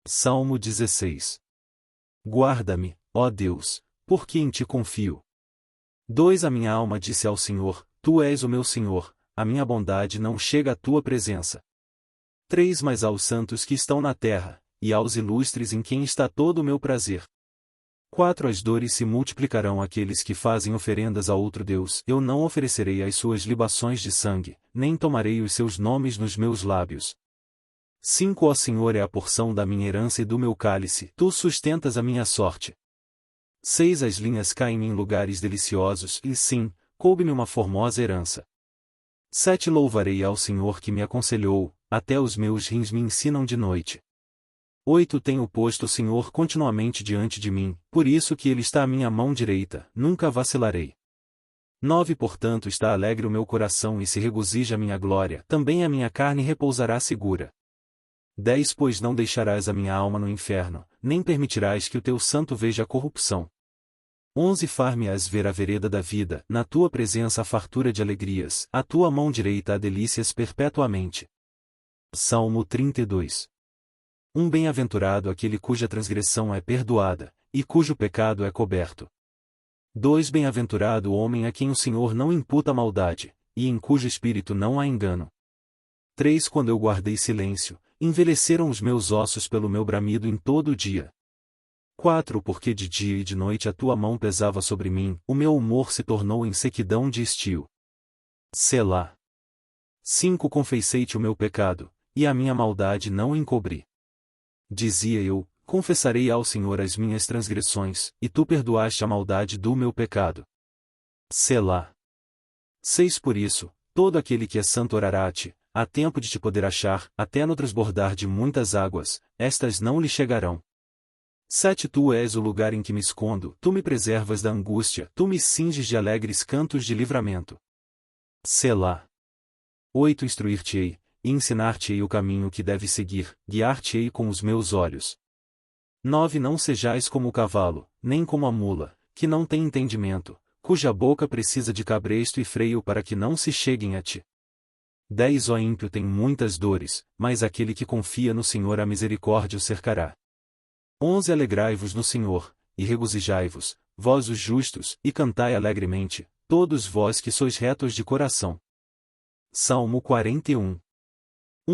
Salmo 16. Guarda-me, ó Deus, porque em ti confio. 2 A minha alma disse ao Senhor, Tu és o meu Senhor, a minha bondade não chega à tua presença. 3 Mas aos santos que estão na terra, e aos ilustres em quem está todo o meu prazer. 4 As dores se multiplicarão àqueles que fazem oferendas a outro Deus. Eu não oferecerei as suas libações de sangue, nem tomarei os seus nomes nos meus lábios. 5 Ó Senhor é a porção da minha herança e do meu cálice, Tu sustentas a minha sorte. 6 As linhas caem em lugares deliciosos, e sim, coube-me uma formosa herança. 7 Louvarei ao Senhor que me aconselhou, até os meus rins me ensinam de noite. 8 Tenho posto o Senhor continuamente diante de mim, por isso que Ele está à minha mão direita, nunca vacilarei. 9 Portanto está alegre o meu coração e se regozija a minha glória, também a minha carne repousará segura. 10 Pois não deixarás a minha alma no inferno, nem permitirás que o teu santo veja a corrupção. 11 Far-me-ás ver a vereda da vida, na tua presença a fartura de alegrias, a tua mão direita há delícias perpetuamente. Salmo 32. Bem-aventurado aquele cuja transgressão é perdoada, e cujo pecado é coberto. 2 Bem-aventurado o homem a quem o Senhor não imputa maldade, e em cujo espírito não há engano. 3 Quando eu guardei silêncio, envelheceram os meus ossos pelo meu bramido em todo o dia. 4 Porque de dia e de noite a tua mão pesava sobre mim, o meu humor se tornou em sequidão de estio. Selá. 5 Confessei-te o meu pecado, e a minha maldade não encobri. Dizia eu, confessarei ao Senhor as minhas transgressões, e tu perdoaste a maldade do meu pecado. Selá. 6 Por isso, todo aquele que é santo orará a ti, há tempo de te poder achar, até no transbordar de muitas águas, estas não lhe chegarão. 7 Tu és o lugar em que me escondo, tu me preservas da angústia, tu me cinges de alegres cantos de livramento. Selá. 8 Instruir-te-ei, e ensinar-te-ei o caminho que deves seguir, guiar-te-ei com os meus olhos. 9 Não sejais como o cavalo, nem como a mula, que não tem entendimento, cuja boca precisa de cabresto e freio para que não se cheguem a ti. 10 Ó ímpio tem muitas dores, mas aquele que confia no Senhor a misericórdia o cercará. 11 Alegrai-vos no Senhor, e regozijai-vos, vós os justos, e cantai alegremente, todos vós que sois retos de coração. Salmo 41.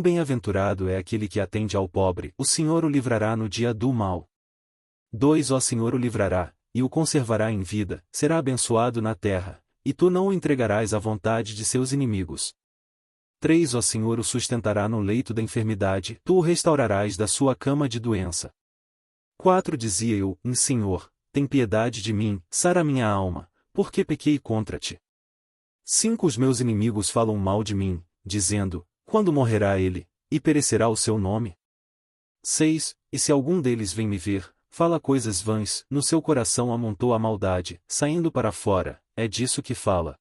Bem-aventurado é aquele que atende ao pobre, o Senhor o livrará no dia do mal. 2 Ó Senhor o livrará, e o conservará em vida, será abençoado na terra, e tu não o entregarás à vontade de seus inimigos. 3 Ó Senhor o sustentará no leito da enfermidade, tu o restaurarás da sua cama de doença. 4 Dizia eu, Senhor, tem piedade de mim, sara minha alma, porque pequei contra ti. 5 Os meus inimigos falam mal de mim, dizendo, quando morrerá ele, e perecerá o seu nome? 6 E se algum deles vem me ver, fala coisas vãs, no seu coração amontou a maldade, saindo para fora, é disso que fala.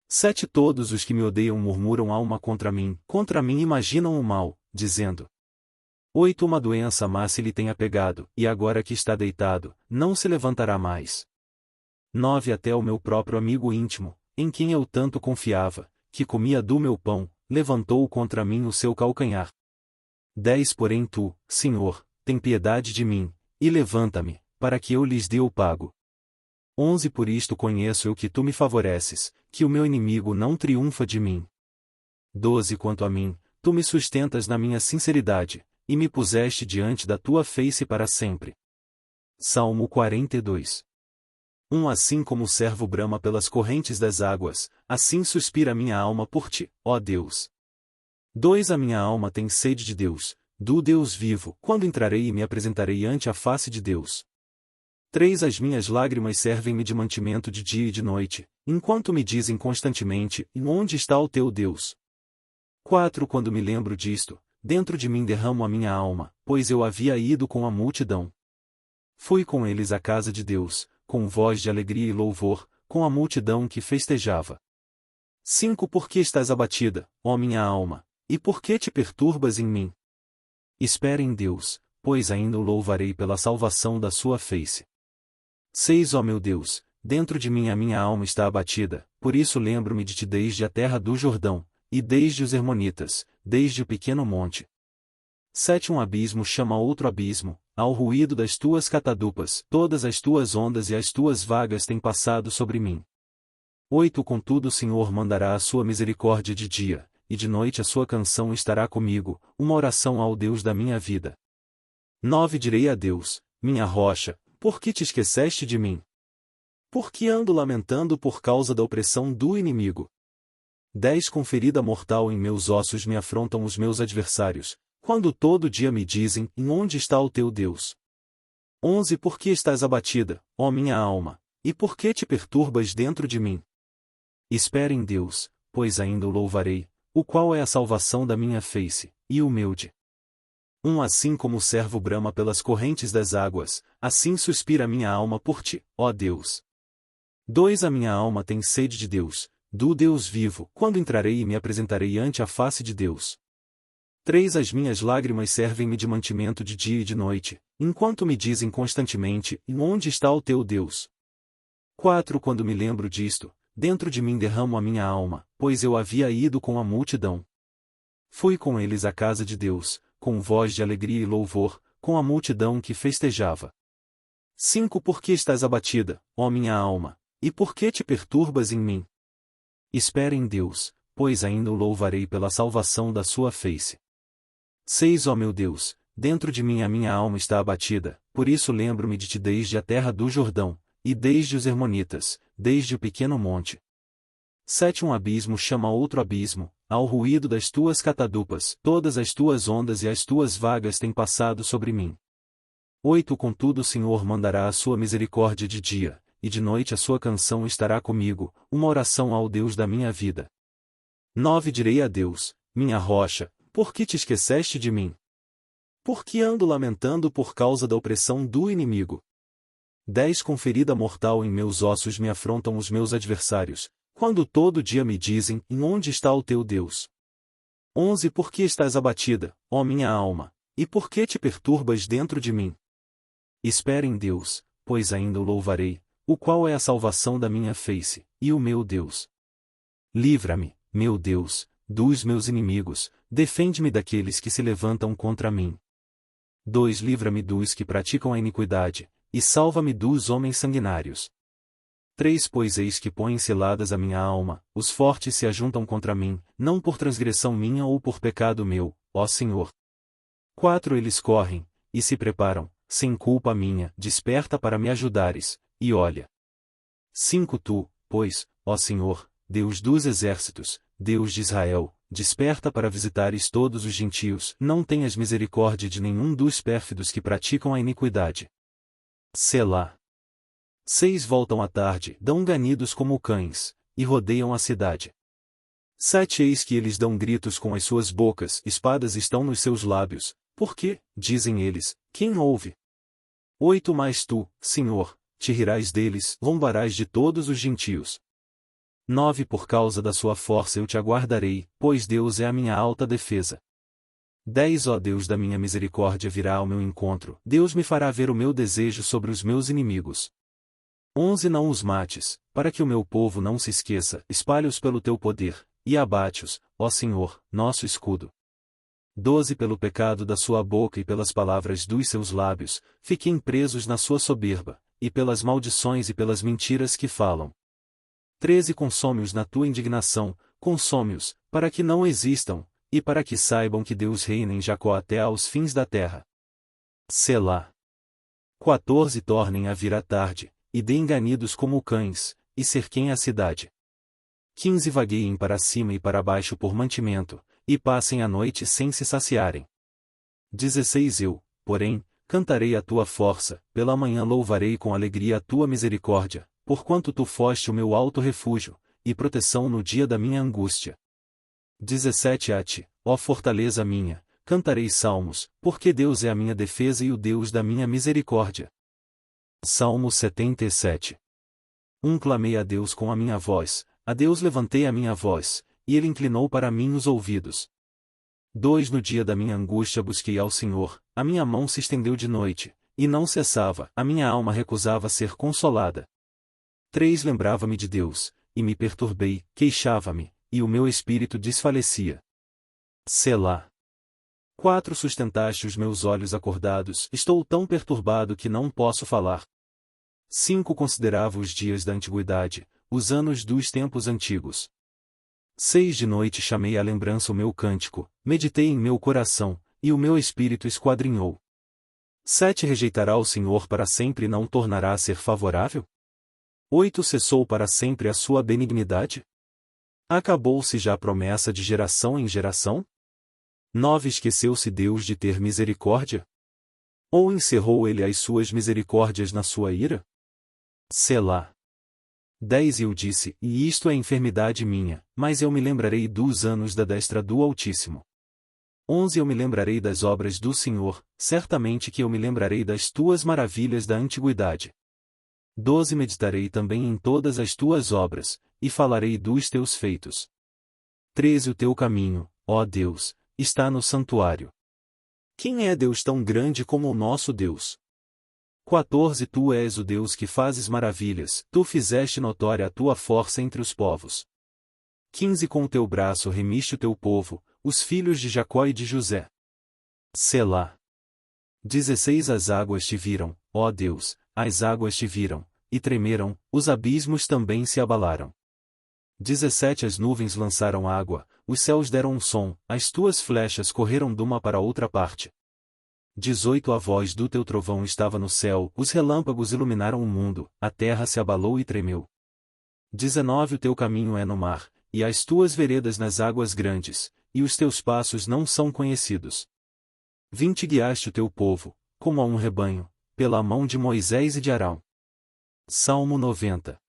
7 Todos os que me odeiam murmuram alma contra mim imaginam o mal, dizendo. 8 Uma doença má se lhe tenha pegado, e agora que está deitado, não se levantará mais. 9 Até o meu próprio amigo íntimo, em quem eu tanto confiava, que comia do meu pão, levantou contra mim o seu calcanhar. 10 Porém tu, Senhor, tem piedade de mim, e levanta-me, para que eu lhes dê o pago. 11 Por isto conheço eu que tu me favoreces, que o meu inimigo não triunfa de mim. 12 Quanto a mim, tu me sustentas na minha sinceridade, e me puseste diante da tua face para sempre. Salmo 42. Assim como o servo brama pelas correntes das águas, assim suspira minha alma por ti, ó Deus. 2 A minha alma tem sede de Deus, do Deus vivo, quando entrarei e me apresentarei ante a face de Deus. 3 As minhas lágrimas servem-me de mantimento de dia e de noite, enquanto me dizem constantemente, onde está o teu Deus? 4 Quando me lembro disto, dentro de mim derramo a minha alma, pois eu havia ido com a multidão. Fui com eles à casa de Deus, com voz de alegria e louvor, com a multidão que festejava. 5 Por que estás abatida, ó minha alma, e por que te perturbas em mim? Espera em Deus, pois ainda o louvarei pela salvação da sua face. 6 Ó meu Deus, dentro de mim a minha alma está abatida, por isso lembro-me de ti desde a terra do Jordão, e desde os Hermonitas, desde o pequeno monte. 7 Um abismo chama outro abismo, ao ruído das tuas catadupas, todas as tuas ondas e as tuas vagas têm passado sobre mim. 8 Contudo o Senhor mandará a sua misericórdia de dia, e de noite a sua canção estará comigo, uma oração ao Deus da minha vida. 9 Direi a Deus, minha rocha, por que te esqueceste de mim? Por que ando lamentando por causa da opressão do inimigo? 10 Com ferida mortal em meus ossos me afrontam os meus adversários, quando todo dia me dizem, onde está o teu Deus? 11 Por que estás abatida, ó minha alma, e por que te perturbas dentro de mim? Espere em Deus, pois ainda o louvarei, o qual é a salvação da minha face, e humilde. Assim como o servo brama pelas correntes das águas, assim suspira minha alma por ti, ó Deus. 2 A minha alma tem sede de Deus, do Deus vivo, quando entrarei e me apresentarei ante a face de Deus. 3 As minhas lágrimas servem-me de mantimento de dia e de noite, enquanto me dizem constantemente, onde está o teu Deus? 4 Quando me lembro disto, dentro de mim derramo a minha alma, pois eu havia ido com a multidão. Fui com eles à casa de Deus, com voz de alegria e louvor, com a multidão que festejava. 5 Por que estás abatida, ó minha alma, e por que te perturbas em mim? Espere em Deus, pois ainda o louvarei pela salvação da sua face. 6 Ó meu Deus, dentro de mim a minha alma está abatida, por isso lembro-me de ti desde a terra do Jordão, e desde os Hermonitas, desde o pequeno monte. 7 Um abismo chama outro abismo, ao ruído das tuas catadupas, todas as tuas ondas e as tuas vagas têm passado sobre mim. 8 Contudo o Senhor mandará a sua misericórdia de dia, e de noite a sua canção estará comigo, uma oração ao Deus da minha vida. 9 Direi a Deus, minha rocha, por que te esqueceste de mim? Por que ando lamentando por causa da opressão do inimigo? 10 Com ferida mortal em meus ossos me afrontam os meus adversários, quando todo dia me dizem, onde está o teu Deus? 11 Por que estás abatida, ó minha alma, e por que te perturbas dentro de mim? Espere em Deus, pois ainda o louvarei, o qual é a salvação da minha face, e o meu Deus. Livra-me, meu Deus, dos meus inimigos, defende-me daqueles que se levantam contra mim. 2 Livra-me dos que praticam a iniquidade, e salva-me dos homens sanguinários. 3 Pois eis que põem ciladas a minha alma, os fortes se ajuntam contra mim, não por transgressão minha ou por pecado meu, ó Senhor. 4 Eles correm, e se preparam, sem culpa minha, desperta para me ajudares, e olha. 5 Tu, pois, ó Senhor, Deus dos exércitos, Deus de Israel, desperta para visitares todos os gentios, não tenhas misericórdia de nenhum dos pérfidos que praticam a iniquidade. Selá. 6 Voltam à tarde, dão ganidos como cães, e rodeiam a cidade. 7 Eis que eles dão gritos com as suas bocas, espadas estão nos seus lábios, porque, dizem eles, quem ouve? 8 Mas tu, Senhor, te rirás deles, zombarás de todos os gentios. 9 Por causa da sua força eu te aguardarei, pois Deus é a minha alta defesa. 10 Ó Deus da minha misericórdia virá ao meu encontro, Deus me fará ver o meu desejo sobre os meus inimigos. 11 Não os mates, para que o meu povo não se esqueça, espalha-os pelo teu poder, e abate-os, ó Senhor, nosso escudo. 12 Pelo pecado da sua boca e pelas palavras dos seus lábios, fiquem presos na sua soberba, e pelas maldições e pelas mentiras que falam. 13 Consome-os na tua indignação, consome-os, para que não existam, e para que saibam que Deus reina em Jacó até aos fins da terra. Selá. 14 Tornem a vir a tarde, e deem ganidos como cães, e cerquem a cidade. 15 Vagueiem para cima e para baixo por mantimento, e passem a noite sem se saciarem. 16 Eu, porém, cantarei a tua força, pela manhã louvarei com alegria a tua misericórdia, porquanto tu foste o meu alto refúgio, e proteção no dia da minha angústia. 17 A ti, ó fortaleza minha, cantarei salmos, porque Deus é a minha defesa e o Deus da minha misericórdia. Salmo 77. Clamei a Deus com a minha voz, a Deus levantei a minha voz, e ele inclinou para mim os ouvidos. 2 No dia da minha angústia busquei ao Senhor, a minha mão se estendeu de noite, e não cessava, a minha alma recusava ser consolada. 3 Lembrava-me de Deus, e me perturbei, queixava-me, e o meu espírito desfalecia. Selá. 4 Sustentaste os meus olhos acordados, estou tão perturbado que não posso falar. 5 Considerava os dias da antiguidade, os anos dos tempos antigos. 6 De noite chamei à lembrança o meu cântico, meditei em meu coração, e o meu espírito esquadrinhou. 7 Rejeitará o Senhor para sempre e não tornará a ser favorável? 8 Cessou para sempre a sua benignidade? Acabou-se já a promessa de geração em geração? 9 Esqueceu-se Deus de ter misericórdia? Ou encerrou ele as suas misericórdias na sua ira? Selá. 10 Eu disse, e isto é enfermidade minha, mas eu me lembrarei dos anos da destra do Altíssimo. 11 Eu me lembrarei das obras do Senhor, certamente que eu me lembrarei das tuas maravilhas da antiguidade. 12 Meditarei também em todas as tuas obras, e falarei dos teus feitos. 13 O teu caminho, ó Deus, está no santuário. Quem é Deus tão grande como o nosso Deus? 14 Tu és o Deus que fazes maravilhas, tu fizeste notória a tua força entre os povos. 15 Com o teu braço remiste o teu povo, os filhos de Jacó e de José. Selá. 16 As águas te viram, ó Deus, as águas te viram, e tremeram, os abismos também se abalaram. 17 As nuvens lançaram água, os céus deram um som, as tuas flechas correram de uma para outra parte. 18 A voz do teu trovão estava no céu, os relâmpagos iluminaram o mundo, a terra se abalou e tremeu. 19 O teu caminho é no mar, e as tuas veredas nas águas grandes, e os teus passos não são conhecidos. 20 Guiaste o teu povo, como a um rebanho, pela mão de Moisés e de Arão. Salmo 90.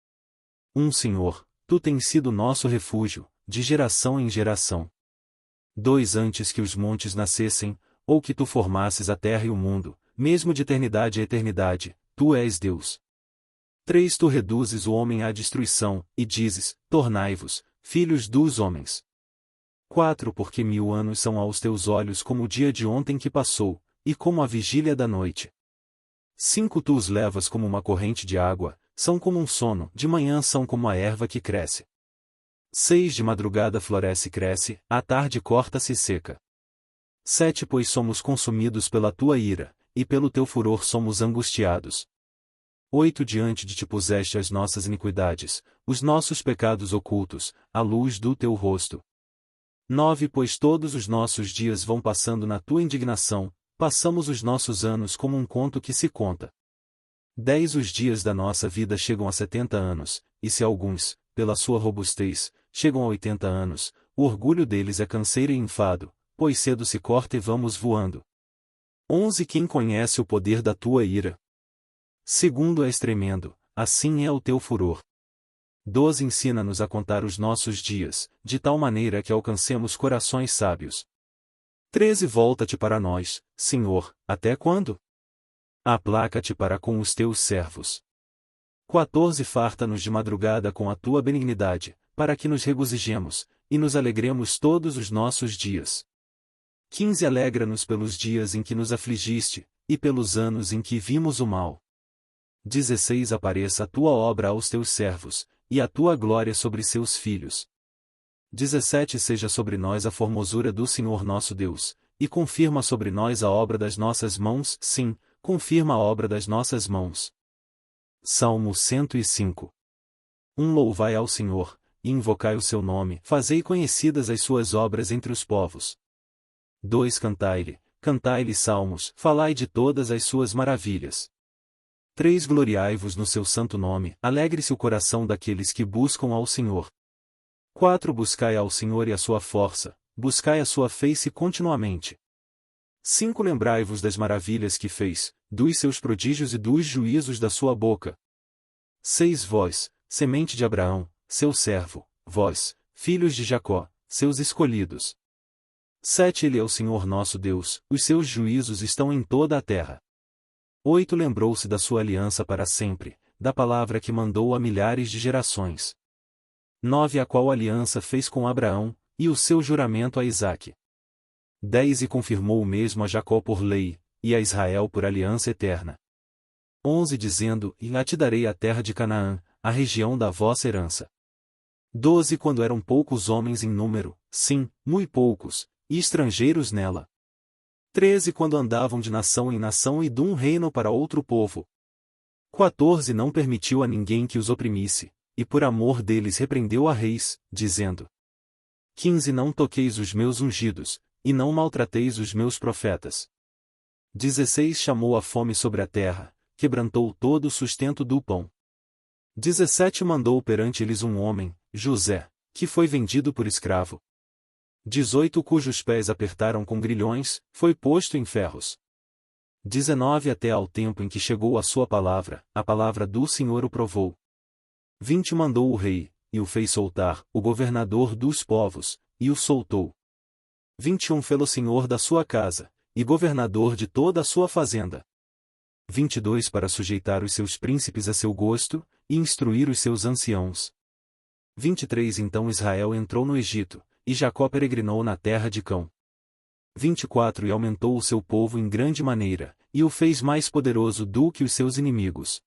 Senhor, tu tens sido nosso refúgio, de geração em geração. 2 Antes que os montes nascessem, ou que tu formasses a terra e o mundo, mesmo de eternidade a eternidade, tu és Deus. 3 Tu reduzes o homem à destruição, e dizes, tornai-vos, filhos dos homens. 4 Porque 1000 anos são aos teus olhos como o dia de ontem que passou, e como a vigília da noite. 5 Tu os levas como uma corrente de água, são como um sono, de manhã são como a erva que cresce. 6 De madrugada floresce e cresce, à tarde corta-se e seca. 7 Pois somos consumidos pela tua ira, e pelo teu furor somos angustiados. 8 Diante de ti puseste as nossas iniquidades, os nossos pecados ocultos, à luz do teu rosto. 9 Pois todos os nossos dias vão passando na tua indignação, passamos os nossos anos como um conto que se conta. 10 Os dias da nossa vida chegam a 70 anos, e se alguns, pela sua robustez, chegam a 80 anos, o orgulho deles é canseiro e enfado, pois cedo se corta e vamos voando. 11 Quem conhece o poder da tua ira? Segundo és tremendo, assim é o teu furor. 12 Ensina-nos a contar os nossos dias, de tal maneira que alcancemos corações sábios. 13 Volta-te para nós, Senhor, até quando? Aplaca-te para com os teus servos. 14 Farta-nos de madrugada com a tua benignidade, para que nos regozijemos, e nos alegremos todos os nossos dias. 15 Alegra-nos pelos dias em que nos afligiste, e pelos anos em que vimos o mal. 16 Apareça a tua obra aos teus servos, e a tua glória sobre seus filhos. 17 Seja sobre nós a formosura do Senhor nosso Deus, e confirma sobre nós a obra das nossas mãos, sim, confirma a obra das nossas mãos. Salmo 105. Louvai ao Senhor, e invocai o seu nome, fazei conhecidas as suas obras entre os povos. 2 Cantai-lhe salmos, falai de todas as suas maravilhas. 3 Gloriai-vos no seu santo nome, alegre-se o coração daqueles que buscam ao Senhor. 4 Buscai ao Senhor e a sua força, buscai a sua face continuamente. 5 Lembrai-vos das maravilhas que fez, dos seus prodígios e dos juízos da sua boca. 6 Vós, semente de Abraão, seu servo, vós, filhos de Jacó, seus escolhidos. 7 Ele é o Senhor nosso Deus, os seus juízos estão em toda a terra. 8 Lembrou-se da sua aliança para sempre, da palavra que mandou a milhares de gerações. 9 A qual aliança fez com Abraão, e o seu juramento a Isaque. 10 E confirmou o mesmo a Jacó por lei, e a Israel por aliança eterna. 11 Dizendo, e lá te darei a terra de Canaã, a região da vossa herança. 12 Quando eram poucos homens em número, sim, muito poucos, e estrangeiros nela. 13 quando andavam de nação em nação e de um reino para outro povo. 14 não permitiu a ninguém que os oprimisse, e por amor deles repreendeu a reis, dizendo: 15 não toqueis os meus ungidos, e não maltrateis os meus profetas. 16 chamou a fome sobre a terra, quebrantou todo o sustento do pão. 17 mandou perante eles um homem, José, que foi vendido por escravo. 18 cujos pés apertaram com grilhões, foi posto em ferros. 19 até ao tempo em que chegou a sua palavra, a palavra do Senhor o provou. 20 mandou o rei, e o fez soltar, o governador dos povos, e o soltou. 21 fê-lo senhor da sua casa, e governador de toda a sua fazenda. 22 para sujeitar os seus príncipes a seu gosto, e instruir os seus anciãos. 23 Então Israel entrou no Egito, e Jacó peregrinou na terra de Cão. 24 E aumentou o seu povo em grande maneira, e o fez mais poderoso do que os seus inimigos.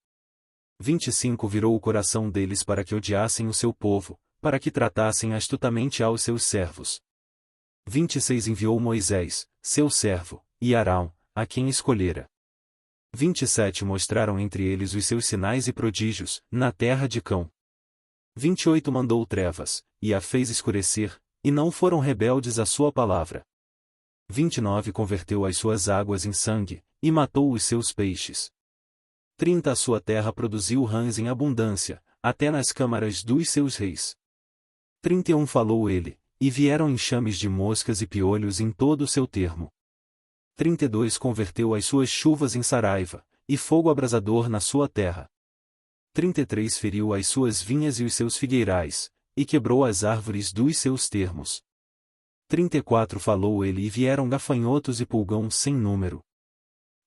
25 Virou o coração deles para que odiassem o seu povo, para que tratassem astutamente aos seus servos. 26 Enviou Moisés, seu servo, e Arão, a quem escolhera. 27 Mostraram entre eles os seus sinais e prodígios, na terra de Cão. 28 Mandou trevas, e a fez escurecer, e não foram rebeldes à sua palavra. 29 Converteu as suas águas em sangue, e matou os seus peixes. 30 A sua terra produziu rãs em abundância, até nas câmaras dos seus reis. 31 Falou ele, e vieram enxames de moscas e piolhos em todo o seu termo. 32 Converteu as suas chuvas em saraiva, e fogo abrasador na sua terra. 33 Feriu as suas vinhas e os seus figueirais, e quebrou as árvores dos seus termos. 34 Falou ele e vieram gafanhotos e pulgões sem número.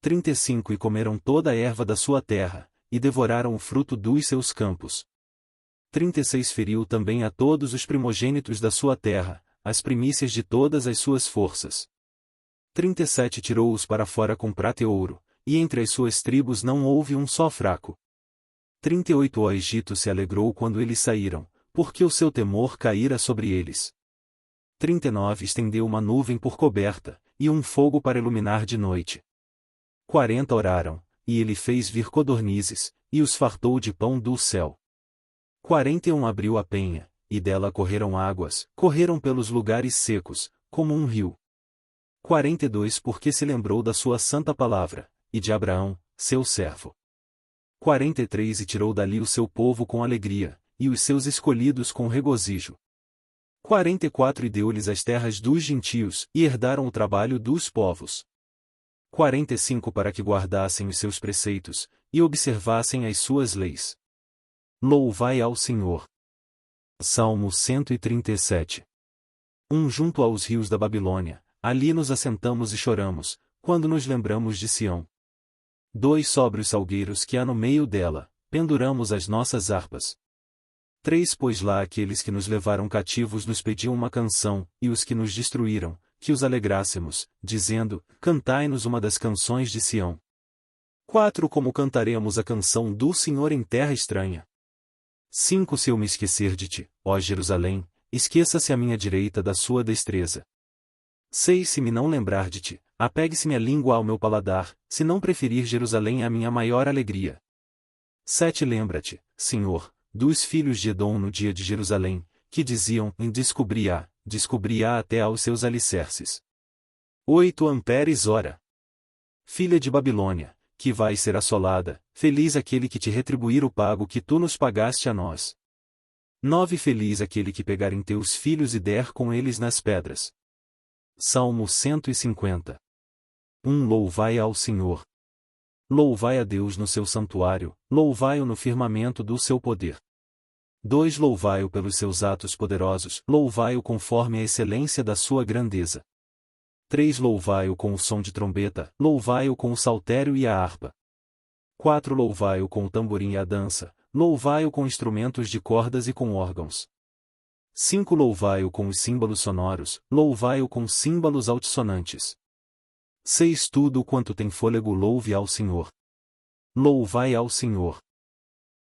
35 E comeram toda a erva da sua terra, e devoraram o fruto dos seus campos. 36 Feriu também a todos os primogênitos da sua terra, as primícias de todas as suas forças. 37 Tirou-os para fora com prata e ouro, e entre as suas tribos não houve um só fraco. 38 O Egito se alegrou quando eles saíram, porque o seu temor caíra sobre eles. 39 Estendeu uma nuvem por coberta, e um fogo para iluminar de noite. 40 Oraram, e ele fez vir codornizes, e os fartou de pão do céu. 41 Abriu a penha, e dela correram águas, correram pelos lugares secos, como um rio. 42 Porque se lembrou da sua santa palavra, e de Abraão, seu servo. 43 E tirou dali o seu povo com alegria, e os seus escolhidos com regozijo. 44 E deu-lhes as terras dos gentios, e herdaram o trabalho dos povos. 45 Para que guardassem os seus preceitos, e observassem as suas leis. Louvai ao Senhor. Salmo 137. Junto aos rios da Babilônia, ali nos assentamos e choramos, quando nos lembramos de Sião. 2 Sobre os salgueiros que há no meio dela, penduramos as nossas harpas. 3 Pois lá aqueles que nos levaram cativos nos pediam uma canção, e os que nos destruíram, que os alegrássemos, dizendo: cantai-nos uma das canções de Sião. 4 Como cantaremos a canção do Senhor em terra estranha? 5 Se eu me esquecer de ti, ó Jerusalém, esqueça-se a minha direita da sua destreza. 6 Se me não lembrar de ti, apegue-se minha língua ao meu paladar, se não preferir Jerusalém à minha maior alegria. 7 Lembra-te, Senhor, dos filhos de Edom no dia de Jerusalém, que diziam: descobri-a até aos seus alicerces. 8 Amperes ora. Filha de Babilônia, que vai ser assolada, feliz aquele que te retribuir o pago que tu nos pagaste a nós. 9 Feliz aquele que pegar em teus filhos e der com eles nas pedras. Salmo 150. Louvai ao Senhor. Louvai a Deus no seu santuário, louvai-o no firmamento do seu poder. 2 Louvai-o pelos seus atos poderosos, louvai-o conforme a excelência da sua grandeza. 3 Louvai-o com o som de trombeta, louvai-o com o saltério e a harpa. 4 Louvai-o com o tamborim e a dança, louvai-o com instrumentos de cordas e com órgãos. 5 Louvai-o com os símbolos sonoros, louvai-o com símbolos altissonantes. 6 Tudo quanto tem fôlego louve ao Senhor. Louvai ao Senhor.